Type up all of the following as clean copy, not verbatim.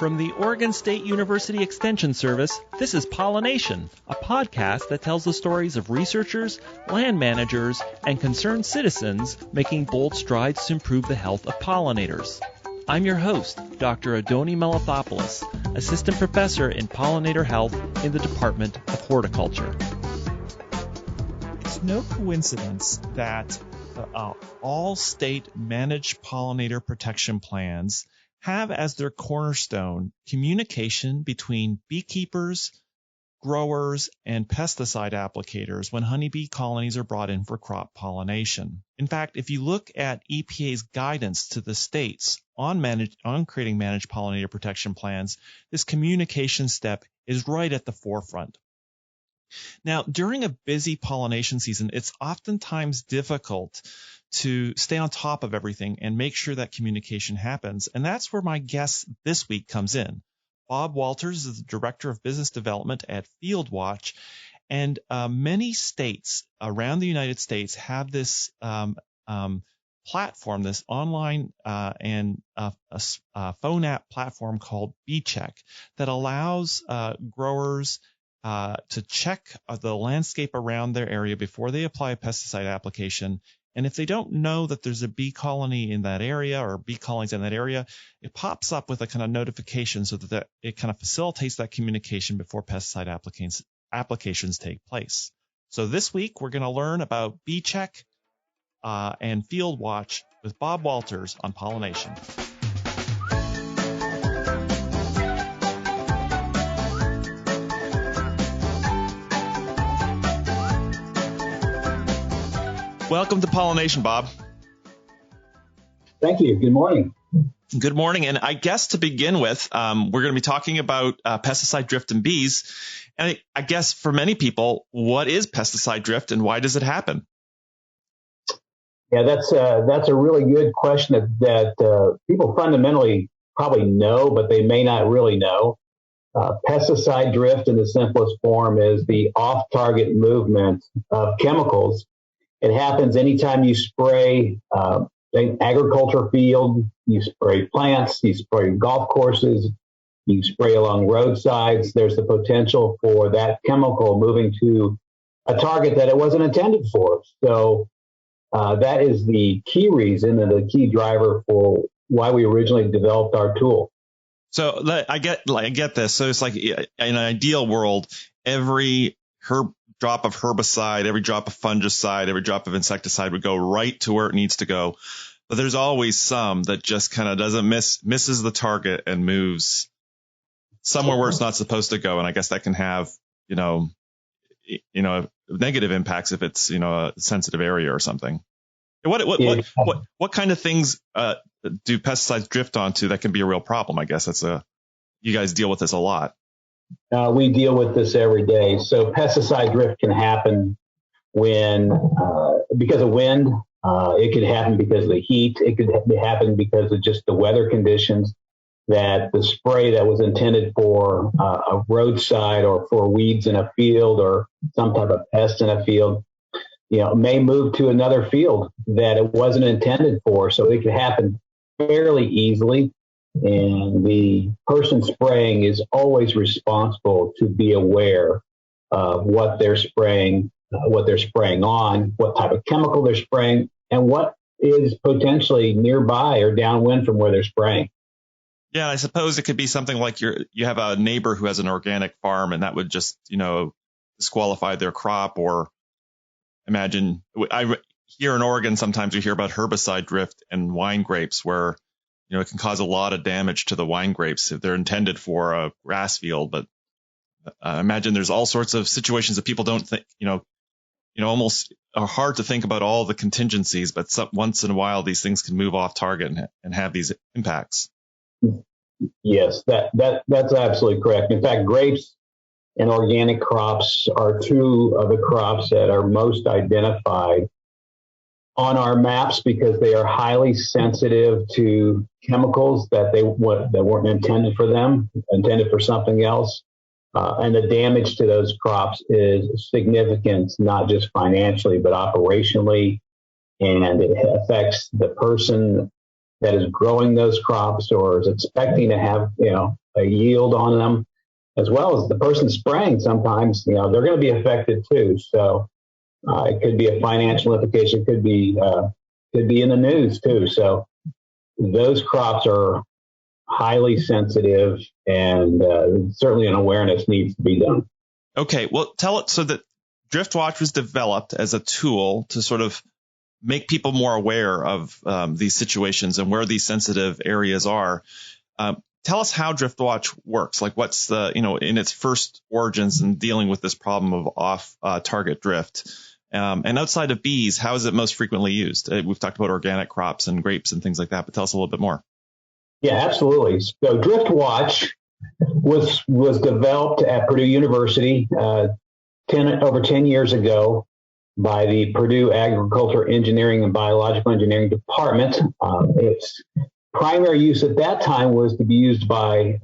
From the Oregon State University Extension Service, this is Pollination, a podcast that tells the stories of researchers, land managers, and concerned citizens making bold strides to improve the health of pollinators. I'm your host, Dr. Adoni Melithopoulos, Assistant Professor in Pollinator Health in the Department of Horticulture. It's no coincidence that all state managed pollinator protection plans have as their cornerstone communication between beekeepers, growers, and pesticide applicators when honeybee colonies are brought in for crop pollination. In fact, if you look at EPA's guidance to the states on creating managed pollinator protection plans, this communication step is right at the forefront. Now, during a busy pollination season, it's oftentimes difficult to stay on top of everything and make sure that communication happens. And that's where my guest this week comes in. Bob Walters is the Director of Business Development at FieldWatch. And many states around the United States have this platform, this online and phone app platform called BeeCheck that allows growers to check the landscape around their area before they apply a pesticide application. And if they don't know that there's a bee colony in that area or bee colonies in that area, it pops up with a kind of notification so that it kind of facilitates that communication before pesticide applications take place. So this week, we're going to learn about BeeCheck and FieldWatch with Bob Walters on pollination. Welcome to Pollination, Bob. Thank you. Good morning. Good morning. And I guess to begin with, we're going to be talking about pesticide drift in bees. And I guess for many people, what is pesticide drift and why does it happen? Yeah, that's a really good question that people fundamentally probably know, but they may not really know. Pesticide drift in the simplest form is the off-target movement of chemicals. It happens anytime you spray an agriculture field, you spray plants, you spray golf courses, you spray along roadsides. There's the potential for that chemical moving to a target that it wasn't intended for. So that is the key reason and the key driver for why we originally developed our tool. So I get this. So it's like in an ideal world, every drop of herbicide, every drop of fungicide, every drop of insecticide would go right to where it needs to go. But there's always some that just kind of doesn't misses the target and moves somewhere where it's not supposed to go. And I guess that can have, negative impacts if it's, a sensitive area or something. What kind of things do pesticides drift onto that can be a real problem? I guess you guys deal with this a lot. We deal with this every day. So pesticide drift can happen because of wind. It could happen because of the heat. It could happen because of just the weather conditions, that the spray that was intended for a roadside or for weeds in a field or some type of pest in a field, may move to another field that it wasn't intended for. So it could happen fairly easily. And the person spraying is always responsible to be aware of what they're spraying on, what type of chemical they're spraying, and what is potentially nearby or downwind from where they're spraying. Yeah, I suppose it could be something like you have a neighbor who has an organic farm, and that would just, disqualify their crop. Or imagine, here in Oregon, sometimes we hear about herbicide drift and wine grapes, where it can cause a lot of damage to the wine grapes if they're intended for a grass field. But I imagine there's all sorts of situations that people don't think, almost are hard to think about all the contingencies. But once in a while, these things can move off target and have these impacts. Yes, that's absolutely correct. In fact, grapes and organic crops are two of the crops that are most identified on our maps because they are highly sensitive to chemicals that weren't intended for them, intended for something else. And the damage to those crops is significant, not just financially, but operationally. And it affects the person that is growing those crops or is expecting to have, a yield on them, as well as the person spraying. Sometimes, they're going to be affected too. So it could be a financial implication, could be in the news too. So those crops are highly sensitive, and certainly an awareness needs to be done. Okay, well, tell it so that Driftwatch was developed as a tool to sort of make people more aware of these situations and where these sensitive areas are. Tell us how Driftwatch works. Like, what's the, in its first origins in dealing with this problem of off-target drift. And outside of bees, how is it most frequently used? We've talked about organic crops and grapes and things like that, but tell us a little bit more. Yeah, absolutely. So Driftwatch was developed at Purdue University over 10 years ago by the Purdue Agriculture Engineering and Biological Engineering Department. Its primary use at that time was to be used by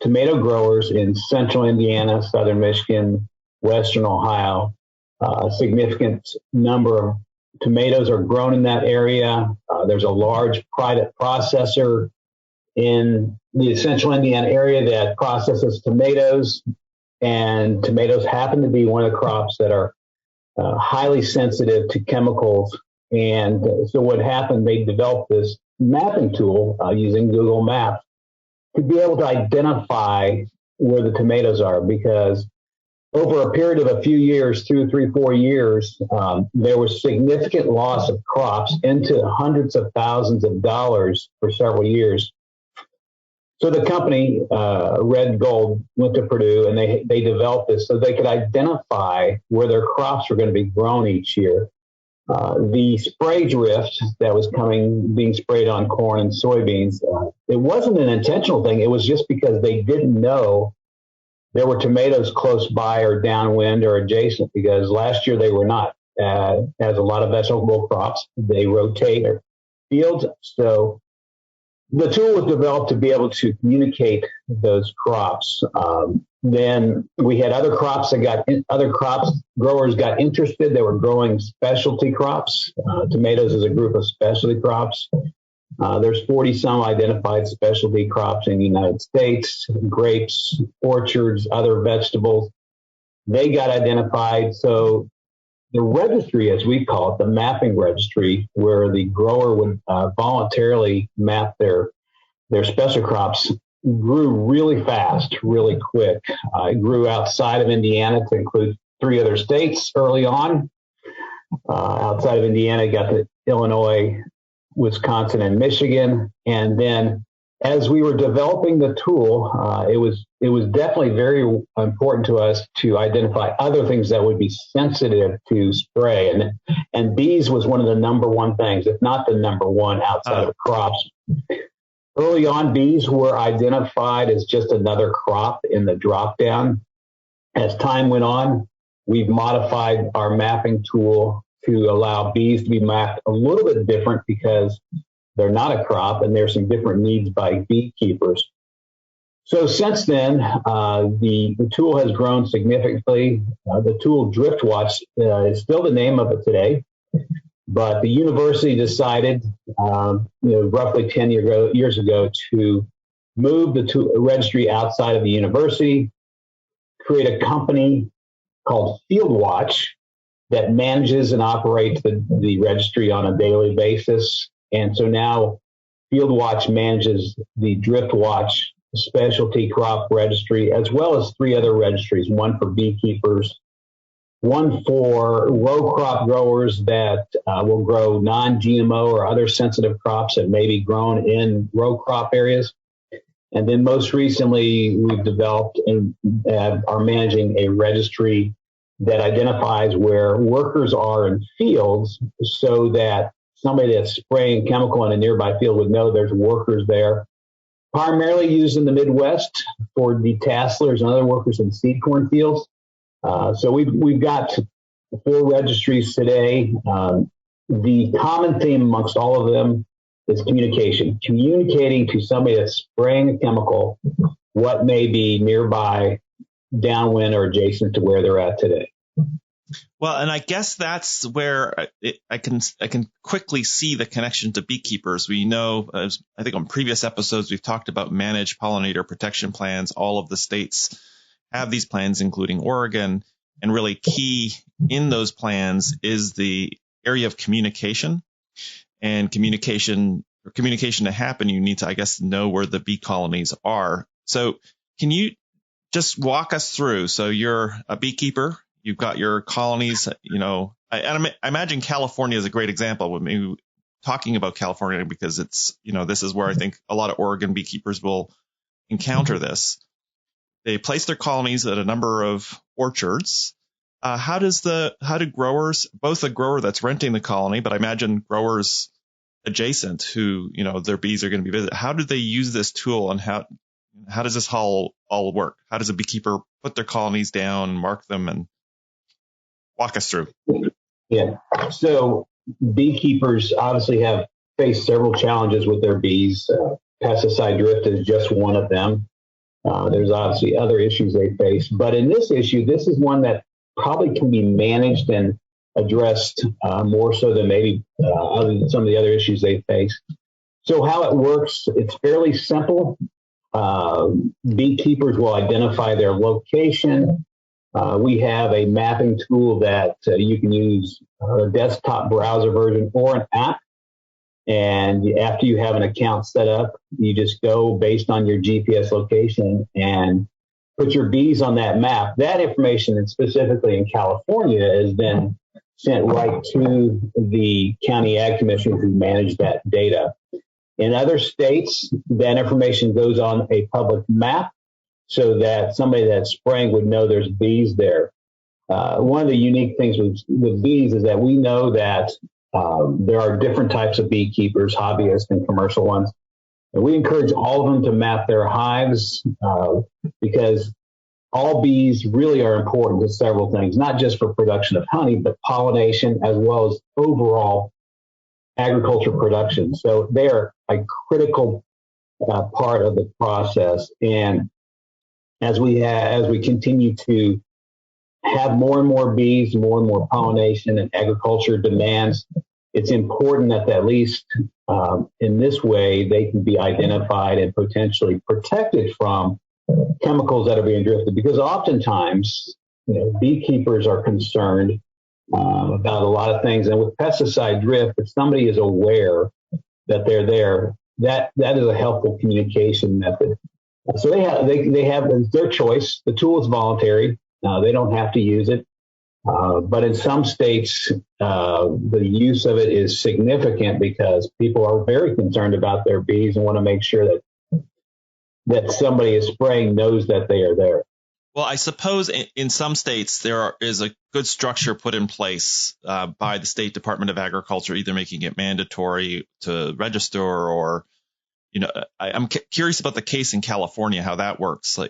tomato growers in central Indiana, southern Michigan, western Ohio. A significant number of tomatoes are grown in that area. There's a large private processor in the central Indiana area that processes tomatoes, and tomatoes happen to be one of the crops that are highly sensitive to chemicals. And so what happened, they developed this mapping tool using Google Maps to be able to identify where the tomatoes are, because over a period of a few years, 2, 3, 4 years, there was significant loss of crops into hundreds of thousands of dollars for several years. So the company, Red Gold, went to Purdue, and they developed this so they could identify where their crops were going to be grown each year. The spray drift that was being sprayed on corn and soybeans, it wasn't an intentional thing. It was just because they didn't know there were tomatoes close by or downwind or adjacent, because last year they were not. As a lot of vegetable crops, they rotate their fields. So the tool was developed to be able to communicate those crops. Then we had other crops growers got interested. They were growing specialty crops. Tomatoes is a group of specialty crops. There's 40 some identified specialty crops in the United States: grapes, orchards, other vegetables. They got identified. So the registry, as we call it, the mapping registry, where the grower would voluntarily map their special crops, grew really fast, really quick. It grew outside of Indiana to include 3 other states early on. Outside of Indiana, got to Illinois, Wisconsin, and Michigan. And then as we were developing the tool, it was definitely very important to us to identify other things that would be sensitive to spray. And bees was one of the number one things, if not the number one, outside of crops. Early on, bees were identified as just another crop in the drop down. As time went on, we've modified our mapping tool to allow bees to be mapped a little bit different, because they're not a crop and there's some different needs by beekeepers. So since then, the tool has grown significantly. The tool Driftwatch is still the name of it today, but the university decided, roughly 10 years ago, to move the registry outside of the university, create a company called Fieldwatch that manages and operates the registry on a daily basis. And so now Fieldwatch manages the Driftwatch specialty crop registry, as well as 3 other registries, one for beekeepers, one for row crop growers that will grow non-GMO or other sensitive crops that may be grown in row crop areas. And then most recently, we've developed and are managing a registry that identifies where workers are in fields, so that somebody that's spraying chemical in a nearby field would know there's workers there. Primarily used in the Midwest for detasselers and other workers in seed corn fields. So we've got 4 registries today. The common theme amongst all of them is communication. Communicating to somebody that's spraying a chemical what may be nearby, downwind, or adjacent to where they're at today. Well, and I guess that's where I can quickly see the connection to beekeepers. We know, as I think on previous episodes, we've talked about managed pollinator protection plans. All of the states have these plans, including Oregon. And really key in those plans is the area of communication. And communication to happen, you need to, I guess, know where the bee colonies are. So can you just walk us through? So you're a beekeeper. You've got your colonies, I imagine California is a great example with me talking about California because it's, this is where I think a lot of Oregon beekeepers will encounter this. They place their colonies at a number of orchards. How do growers, both the grower that's renting the colony, but I imagine growers adjacent who, their bees are going to be visited, how do they use this tool and how does this all work? How does a beekeeper put their colonies down, mark them, and walk us through? Yeah. So beekeepers obviously have faced several challenges with their bees. Pesticide drift is just one of them. There's obviously other issues they face. But in this issue, this is one that probably can be managed and addressed more so than maybe some of the other issues they face. So how it works, it's fairly simple. Beekeepers will identify their location. We have a mapping tool that you can use, a desktop browser version or an app. And after you have an account set up, you just go based on your GPS location and put your bees on that map. That information, and specifically in California, is then sent right to the county ag commission who manage that data. In other states, that information goes on a public map so that somebody that's spraying would know there's bees there. One of the unique things with bees is that we know that there are different types of beekeepers, hobbyists and commercial ones. And we encourage all of them to map their hives because all bees really are important to several things, not just for production of honey, but pollination as well as overall agriculture production. So they're a critical part of the process. And as we continue to have more and more bees, more and more pollination and agriculture demands, it's important that at least in this way they can be identified and potentially protected from chemicals that are being drifted. Because oftentimes, beekeepers are concerned about a lot of things, and with pesticide drift, if somebody is aware that they're there, that is a helpful communication method. So they have their choice. The tool is voluntary. They don't have to use it. But in some states, the use of it is significant because people are very concerned about their bees and want to make sure that somebody is spraying knows that they are there. Well, I suppose in some states there is a good structure put in place by the State Department of Agriculture, either making it mandatory to register or, I'm curious about the case in California, how that works. So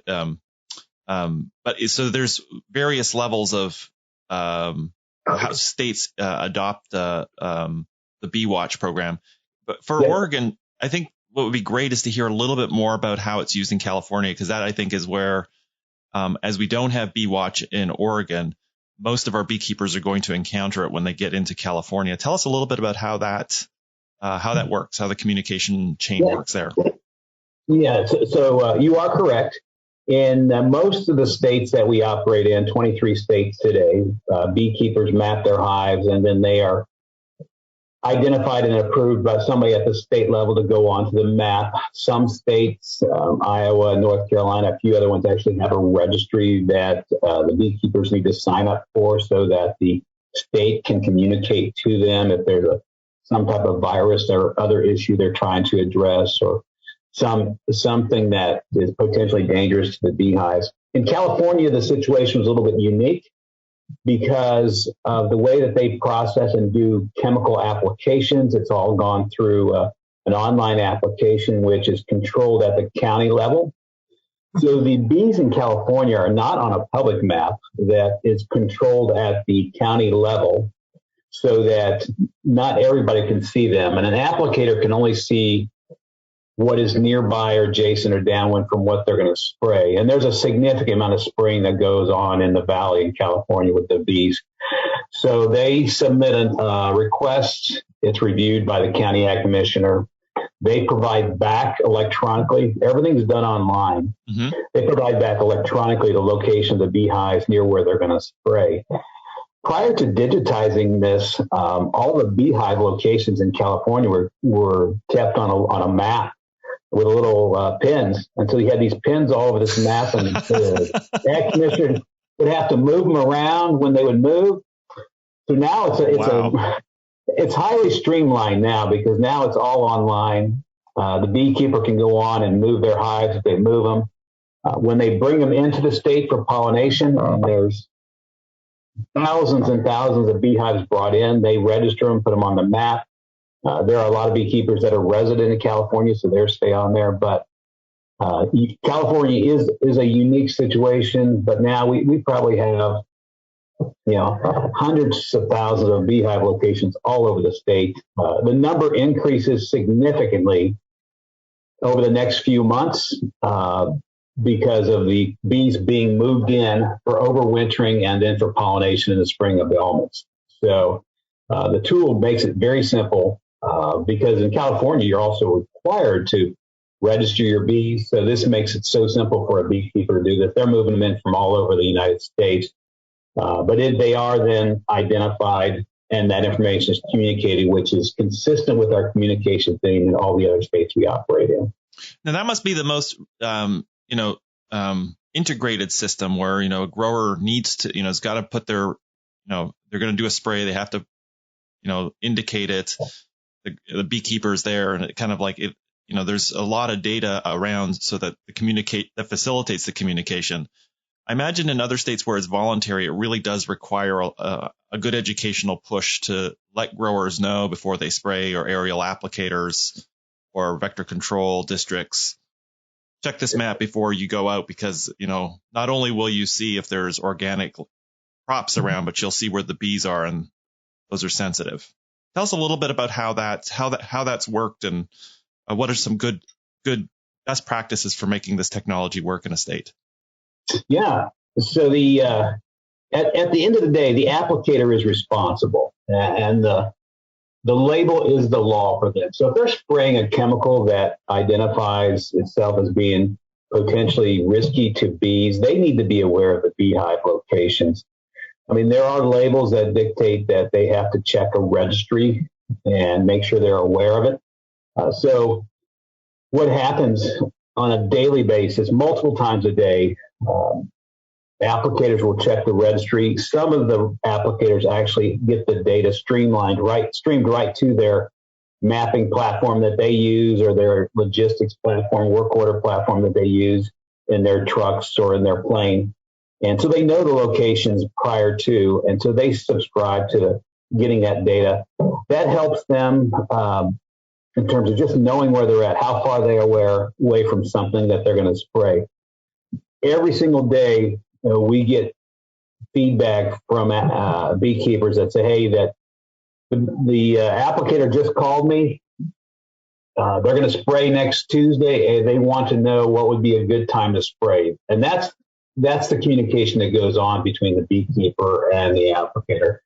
there's various levels of how states adopt the Bee Watch program. But for Oregon, I think what would be great is to hear a little bit more about how it's used in California, because that I think is where, as we don't have Bee Watch in Oregon, most of our beekeepers are going to encounter it when they get into California. Tell us a little bit about how that works, how the communication chain works there. Yeah, so you are correct. In most of the states that we operate in, 23 states today, beekeepers map their hives, and then they are identified and approved by somebody at the state level to go onto the map. Some states, Iowa, North Carolina, a few other ones actually have a registry that the beekeepers need to sign up for so that the state can communicate to them if there's some type of virus or other issue they're trying to address, or something that is potentially dangerous to the beehives. In California, the situation was a little bit unique because of the way that they process and do chemical applications. It's all gone through an online application, which is controlled at the county level. So the bees in California are not on a public map that is controlled at the county level so that not everybody can see them. And an applicator can only see what is nearby or adjacent or downwind from what they're going to spray. And there's a significant amount of spraying that goes on in the valley in California with the bees. So they submit a request. It's reviewed by the county ag commissioner. They provide back electronically. Everything's done online. Mm-hmm. They provide back electronically the location of the beehives near where they're going to spray. Prior to digitizing this, all the beehive locations in California were kept on a map with little pins. And so you had these pins all over this map, and the ag commissioner would have to move them around when they would move. So now it's highly streamlined now, because now it's all online. The beekeeper can go on and move their hives if they move them. When they bring them into the state for pollination, and there's thousands and thousands of beehives brought in, they register them, put them on the map. There are a lot of beekeepers that are resident in California, so they'll stay on there. But California is a unique situation. But now we probably have hundreds of thousands of beehive locations all over the state. The number increases significantly over the next few months because of the bees being moved in for overwintering and then for pollination in the spring of the almonds. So the tool makes it very simple because in California, you're also required to register your bees. So this makes it so simple for a beekeeper to do this. They're moving them in from all over the United States. But they are then identified, and that information is communicated, which is consistent with our communication theme in all the other states we operate in. Now, that must be the most, integrated system where, a grower needs to, has got to put their, they're going to do a spray. They have to, indicate it. The beekeepers there, and it kind of like it, there's a lot of data around so that that facilitates the communication. I imagine in other states where it's voluntary, it really does require a good educational push to let growers know before they spray, or aerial applicators or vector control districts. Check this map before you go out, because, not only will you see if there's organic crops around, but you'll see where the bees are, and those are sensitive. Tell us a little bit about how that's worked, and what are some good best practices for making this technology work in a state. Yeah. So at the end of the day, the applicator is responsible, and the label is the law for them. So if they're spraying a chemical that identifies itself as being potentially risky to bees, they need to be aware of the beehive locations. I mean, there are labels that dictate that they have to check a registry and make sure they're aware of it. So what happens on a daily basis, multiple times a day, applicators will check the registry. Some of the applicators actually get the data streamed right to their mapping platform that they use, or their logistics platform, work order platform that they use in their trucks or in their plane. And so they know the locations prior to, and so they subscribe to getting that data. That helps them in terms of just knowing where they're at, how far they are away from something that they're going to spray. Every single day, we get feedback from beekeepers that say, hey, that the applicator just called me. They're going to spray next Tuesday, and they want to know what would be a good time to spray. And that's the communication that goes on between the beekeeper and the applicator.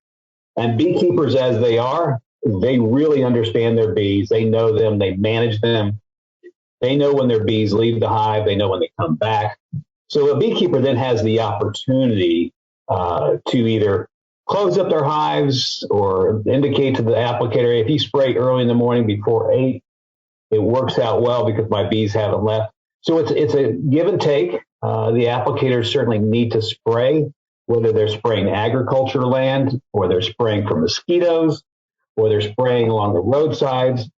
And beekeepers, as they are, they really understand their bees. They know them. They manage them. They know when their bees leave the hive. They know when they come back. So a beekeeper then has the opportunity to either close up their hives or indicate to the applicator, if you spray early in the morning before 8, it works out well because my bees haven't left. So it's a give and take. The applicators certainly need to spray, whether they're spraying agriculture land, or they're spraying for mosquitoes, or they're spraying along the roadsides.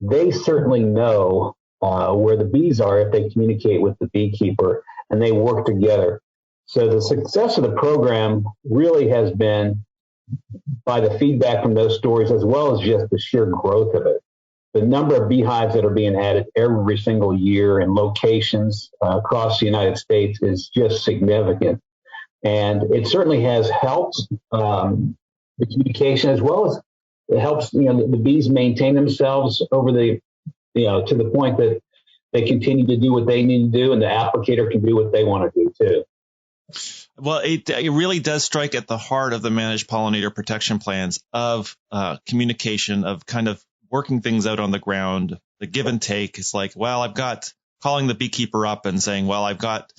They certainly know where the bees are if they communicate with the beekeeper and they work together. So the success of the program really has been by the feedback from those stories, as well as just the sheer growth of it. The number of beehives that are being added every single year in locations across the United States is just significant. And it certainly has helped the communication, as well as it helps the bees maintain themselves over the to the point that they continue to do what they need to do, and the applicator can do what they want to do too. Well, it really does strike at the heart of the managed pollinator protection plans of communication, of kind of working things out on the ground, the give and take. It's like, well, I've got calling the beekeeper up and saying, well, I've got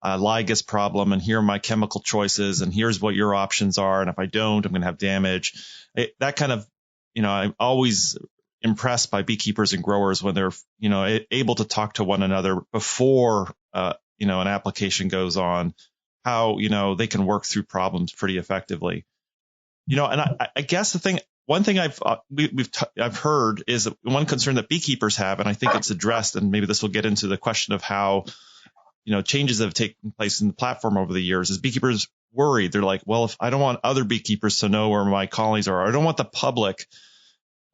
a lygus problem, and here are my chemical choices, and here's what your options are. And if I don't, I'm going to have damage. That kind of, I'm always impressed by beekeepers and growers when they're, able to talk to one another before, an application goes on, how, they can work through problems pretty effectively. And I guess one thing I've heard is one concern that beekeepers have, and I think it's addressed, and maybe this will get into the question of how, changes that have taken place in the platform over the years, is beekeepers worried. They're like, well, if I don't want other beekeepers to know where my colonies are, I don't want the public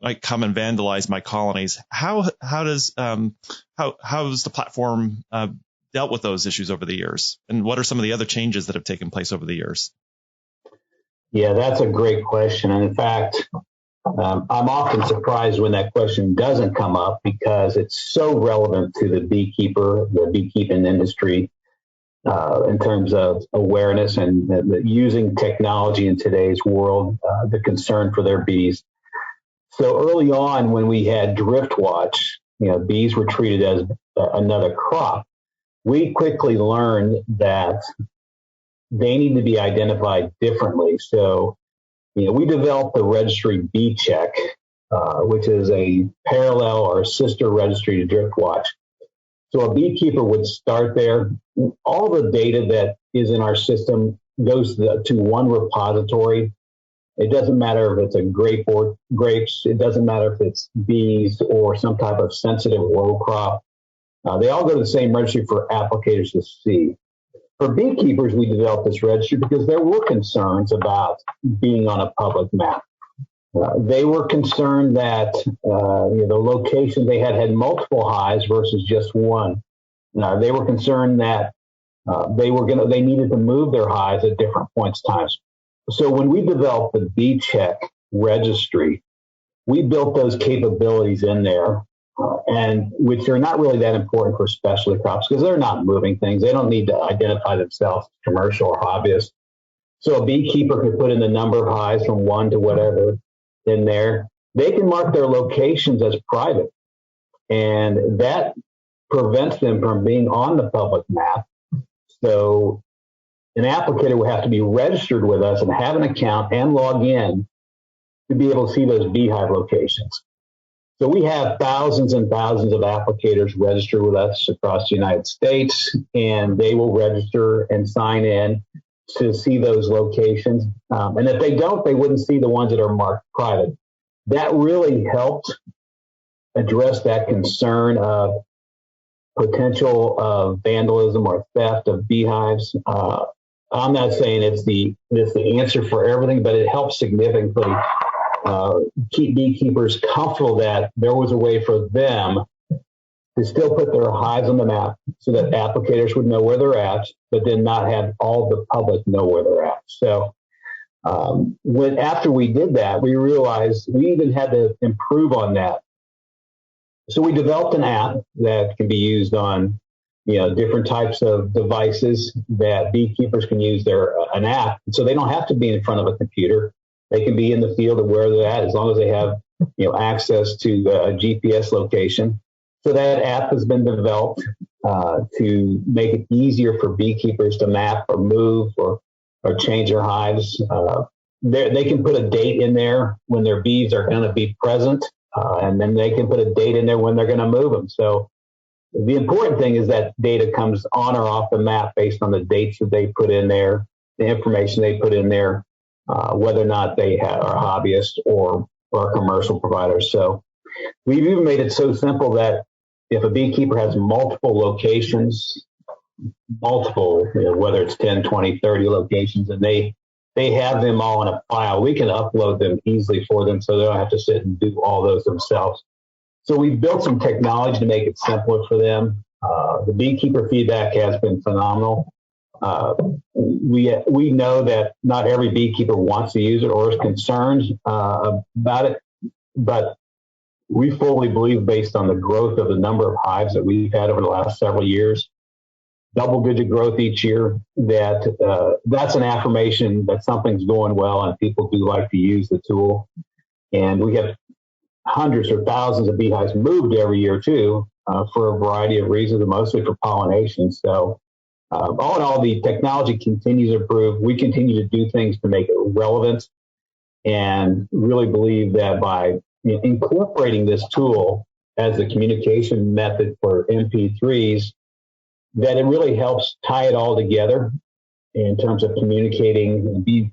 like come and vandalize my colonies. How does the platform dealt with those issues over the years? And what are some of the other changes that have taken place over the years? Yeah, that's a great question. And in fact, I'm often surprised when that question doesn't come up because it's so relevant to the beekeeping industry in terms of awareness and using technology in today's world, the concern for their bees. So early on when we had drift watch, bees were treated as another crop. We quickly learned that they need to be identified differently. So, we developed the registry Bee Check, which is a parallel or sister registry to drift watch. So a beekeeper would start there. All the data that is in our system goes to one repository. It doesn't matter if it's a grape or grapes. It doesn't matter if it's bees or some type of sensitive row crop. They all go to the same registry for applicators to see. For beekeepers, we developed this registry because there were concerns about being on a public map. They were concerned that the location they had multiple hives versus just one. They were concerned that they needed to move their hives at different points in time. So when we developed the Bee Check registry, we built those capabilities in there, and which are not really that important for specialty crops because they're not moving things. They don't need to identify themselves as commercial or hobbyist. So a beekeeper could put in the number of hives from one to whatever in there. They can mark their locations as private, and that prevents them from being on the public map. So an applicator would have to be registered with us and have an account and log in to be able to see those beehive locations. So we have thousands and thousands of applicators registered with us across the United States, and they will register and sign in to see those locations. And if they don't, they wouldn't see the ones that are marked private. That really helped address that concern of potential of vandalism or theft of beehives. I'm not saying it's the answer for everything, but it helps significantly keep beekeepers comfortable that there was a way for them to still put their hives on the map so that applicators would know where they're at, but then not have all the public know where they're at. So after we did that, we realized we even had to improve on that. So we developed an app that can be used on different types of devices that beekeepers can use an app. So they don't have to be in front of a computer. They can be in the field of where they're at as long as they have access to a GPS location. So that app has been developed to make it easier for beekeepers to map or move or change their hives. They can put a date in there when their bees are going to be present, and then they can put a date in there when they're going to move them. So the important thing is that data comes on or off the map based on the dates that they put in there, the information they put in there, whether or not they are hobbyists or commercial providers. So we've even made it so simple that if a beekeeper has multiple locations, whether it's 10, 20, 30 locations, and they have them all in a file, we can upload them easily for them so they don't have to sit and do all those themselves. So we've built some technology to make it simpler for them. The beekeeper feedback has been phenomenal. We know that not every beekeeper wants to use it or is concerned about it, but we fully believe, based on the growth of the number of hives that we've had over the last several years, double-digit growth each year, that that's an affirmation that something's going well and people do like to use the tool. And we have hundreds or thousands of beehives moved every year, too, for a variety of reasons, and mostly for pollination. So all in all, the technology continues to improve. We continue to do things to make it relevant, and really believe that by incorporating this tool as the communication method for MP3s, that it really helps tie it all together in terms of communicating and be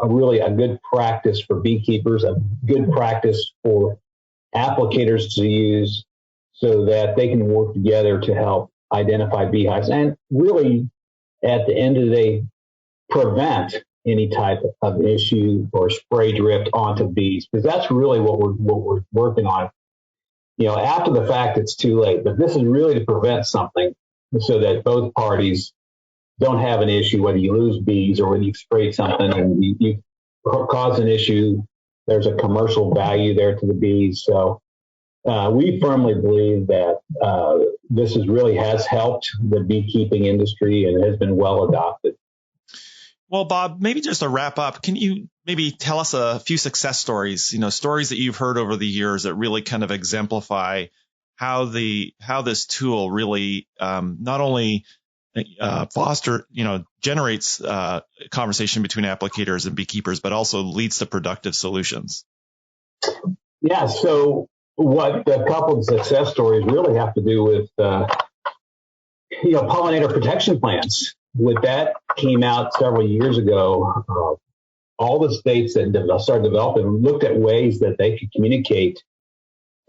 really a good practice for beekeepers, a good practice for applicators to use, so that they can work together to help identify beehives and really, at the end of the day, prevent any type of issue or spray drift onto bees, because that's really what we're working on. After the fact, it's too late, but this is really to prevent something so that both parties don't have an issue, whether you lose bees or whether you spray something and you cause an issue. There's a commercial value there to the bees. So we firmly believe that this really has helped the beekeeping industry and has been well adopted. Well, Bob, maybe just to wrap up, can you maybe tell us a few success stories, stories that you've heard over the years that really kind of exemplify how this tool really not only generates conversation between applicators and beekeepers, but also leads to productive solutions? Yeah. So what a couple of success stories really have to do with, pollinator protection plans. With that came out several years ago, all the states that started developing looked at ways that they could communicate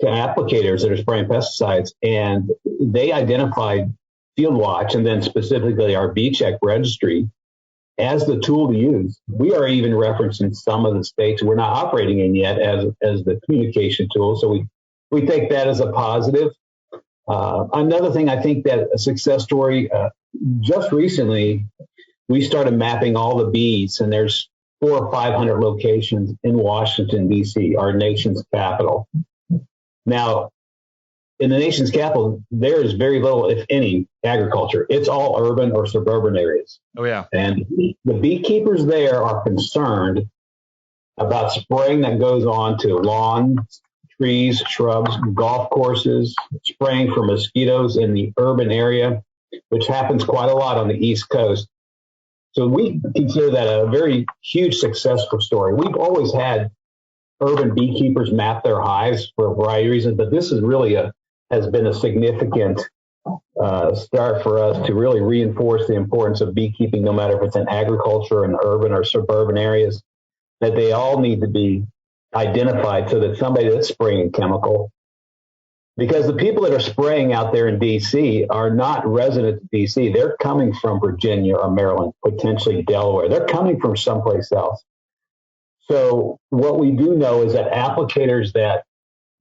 to applicators that are spraying pesticides, and they identified FieldWatch and then specifically our BeeCheck registry as the tool to use. We are even referencing some of the states we're not operating in yet as the communication tool. So we take that as a positive. Another thing, I think that a success story, just recently, we started mapping all the bees, and there's 400 or 500 locations in Washington, D.C., our nation's capital. Now, in the nation's capital, there is very little, if any, agriculture. It's all urban or suburban areas. Oh, yeah. And the beekeepers there are concerned about spraying that goes on to lawns, trees, shrubs, golf courses, spraying for mosquitoes in the urban area, which happens quite a lot on the East Coast. So we consider that a very huge successful story. We've always had urban beekeepers map their hives for a variety of reasons, but this is really has been a significant start for us to really reinforce the importance of beekeeping, no matter if it's in agriculture and urban or suburban areas, that they all need to be identified so that somebody that's spraying a chemical, because the people that are spraying out there in D.C. are not residents of D.C. They're coming from Virginia or Maryland, potentially Delaware. They're coming from someplace else. So what we do know is that applicators that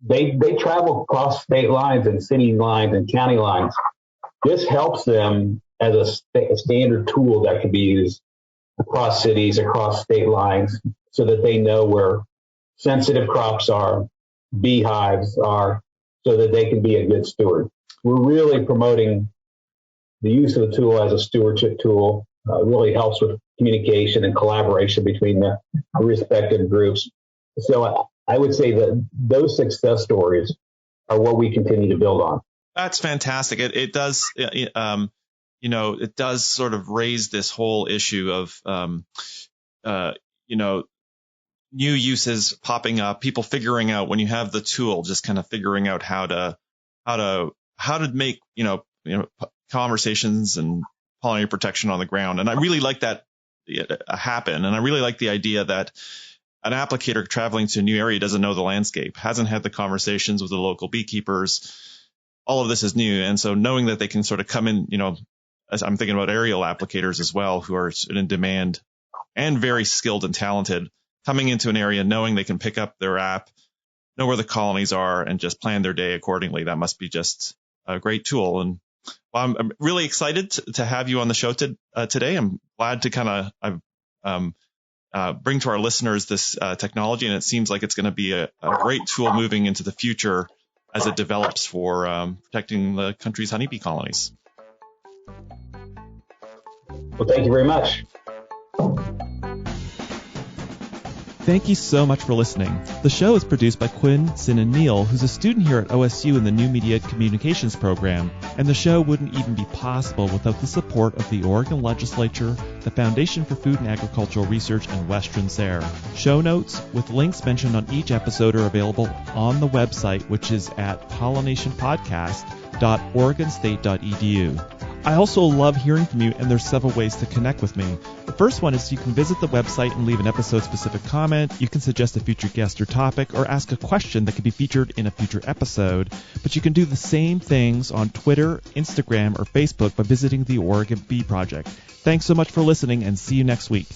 they travel across state lines and city lines and county lines. This helps them as a standard tool that can be used across cities, across state lines, so that they know where sensitive crops are, beehives are, so that they can be a good steward. We're really promoting the use of the tool as a stewardship tool. It really helps with communication and collaboration between the respective groups. So I would say that those success stories are what we continue to build on. That's fantastic. It does, it does sort of raise this whole issue of, new uses popping up, people figuring out when you have the tool, just kind of figuring out how to make, conversations and pollinator protection on the ground. And I really like that happen. And I really like the idea that an applicator traveling to a new area doesn't know the landscape, hasn't had the conversations with the local beekeepers. All of this is new. And so knowing that they can sort of come in, as I'm thinking about aerial applicators as well, who are in demand and very skilled and talented, coming into an area, knowing they can pick up their app, know where the colonies are, and just plan their day accordingly. That must be just a great tool. And I'm really excited to have you on the show today. I'm glad to bring to our listeners this technology, and it seems like it's going to be a great tool moving into the future as it develops for protecting the country's honeybee colonies. Well, thank you very much. Thank you so much for listening. The show is produced by Quinn Sin and Neal, who's a student here at OSU in the New Media Communications program, and the show wouldn't even be possible without the support of the Oregon Legislature, the Foundation for Food and Agricultural Research, and Western SARE. Show notes with links mentioned on each episode are available on the website, which is at pollinationpodcast.oregonstate.edu. I also love hearing from you, and there's several ways to connect with me. The first one is you can visit the website and leave an episode-specific comment. You can suggest a future guest or topic, or ask a question that could be featured in a future episode. But you can do the same things on Twitter, Instagram, or Facebook by visiting the Oregon Bee Project. Thanks so much for listening, and see you next week.